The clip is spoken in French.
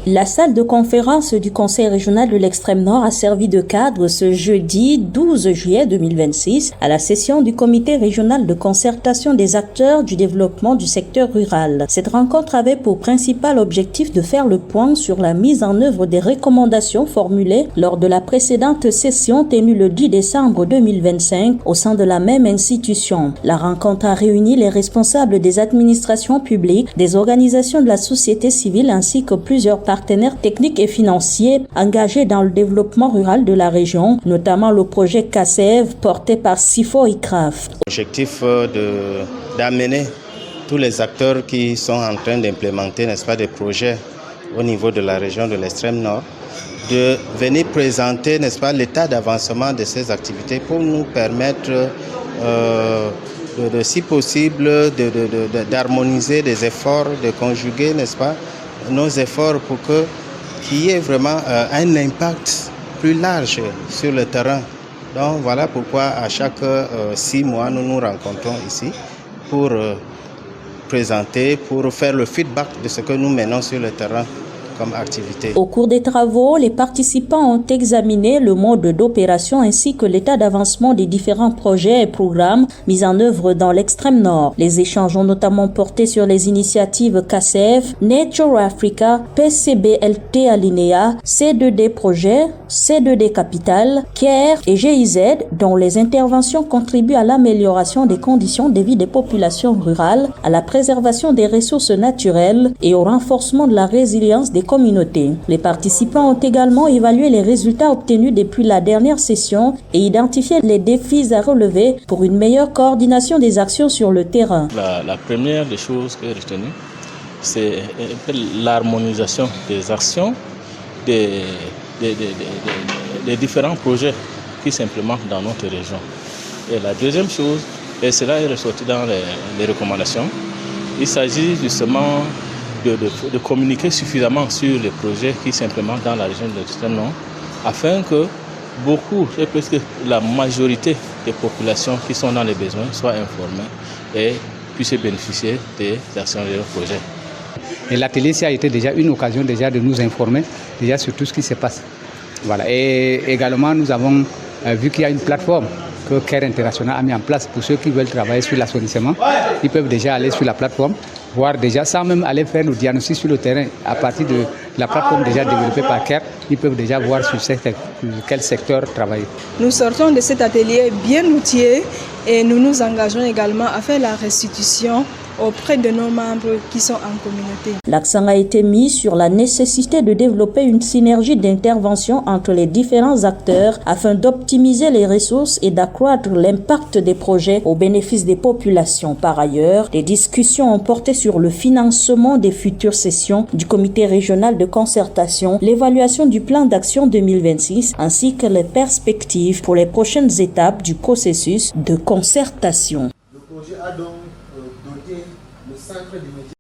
La salle de conférence du Conseil régional de l'Extrême-Nord a servi de cadre ce jeudi 12 juillet 2026 à la session du Comité régional de concertation des acteurs du développement du secteur rural. Cette rencontre avait pour principal objectif de faire le point sur la mise en œuvre des recommandations formulées lors de la précédente session tenue le 10 décembre 2025 au sein de la même institution. La rencontre a réuni les responsables des administrations publiques, des organisations de la société civile ainsi que plusieurs partenaires techniques et financiers engagés dans le développement rural de la région, notamment le projet CACEV porté par SIFO ICRAF. L'objectif d'amener tous les acteurs qui sont en train d'implémenter, n'est-ce pas, des projets au niveau de la région de l'Extrême-Nord, de venir présenter, n'est-ce pas, l'état d'avancement de ces activités pour nous permettre si possible, d'harmoniser des efforts, de conjuguer, n'est-ce pas, nos efforts pour qu'il y ait vraiment un impact plus large sur le terrain. Donc voilà pourquoi à chaque 6 mois, nous nous rencontrons ici pour présenter, pour faire le feedback de ce que nous menons sur le terrain comme activité. Au cours des travaux, les participants ont examiné le mode d'opération ainsi que l'état d'avancement des différents projets et programmes mis en œuvre dans l'extrême nord. Les échanges ont notamment porté sur les initiatives CACEV, Nature Africa, PCBLT Alinéa, C2D Projet, C2D Capital, CARE et GIZ, dont les interventions contribuent à l'amélioration des conditions de vie des populations rurales, à la préservation des ressources naturelles et au renforcement de la résilience des communautés. Les participants ont également évalué les résultats obtenus depuis la dernière session et identifié les défis à relever pour une meilleure coordination des actions sur le terrain. La première des choses que j'ai retenues, c'est l'harmonisation des actions des différents projets qui s'implémentent dans notre région. Et la deuxième chose, et cela est ressorti dans les recommandations, il s'agit justement de communiquer suffisamment sur les projets qui s'implémentent dans la région de l'Extrême-Nord afin que beaucoup, et presque la majorité des populations qui sont dans les besoins soient informées et puissent bénéficier des actions de leurs projets. Et l'atelier a été déjà une occasion déjà de nous informer déjà sur tout ce qui se passe. Voilà. Et également, nous avons vu qu'il y a une plateforme que CARE International a mis en place pour ceux qui veulent travailler sur l'assainissement. Ils peuvent déjà aller sur la plateforme, voir déjà, sans même aller faire nos diagnostics sur le terrain, à partir de la plateforme déjà développée par CARE, ils peuvent déjà voir sur quel secteur travailler. Nous sortons de cet atelier bien outillé et nous nous engageons également à faire la restitution auprès de nos membres qui sont en communauté. L'accent a été mis sur la nécessité de développer une synergie d'intervention entre les différents acteurs afin d'optimiser les ressources et d'accroître l'impact des projets au bénéfice des populations. Par ailleurs, les discussions ont porté sur le financement des futures sessions du Comité régional de concertation, l'évaluation du plan d'action 2026 ainsi que les perspectives pour les prochaines étapes du processus de concertation. Le projet a donc doté le centre de métier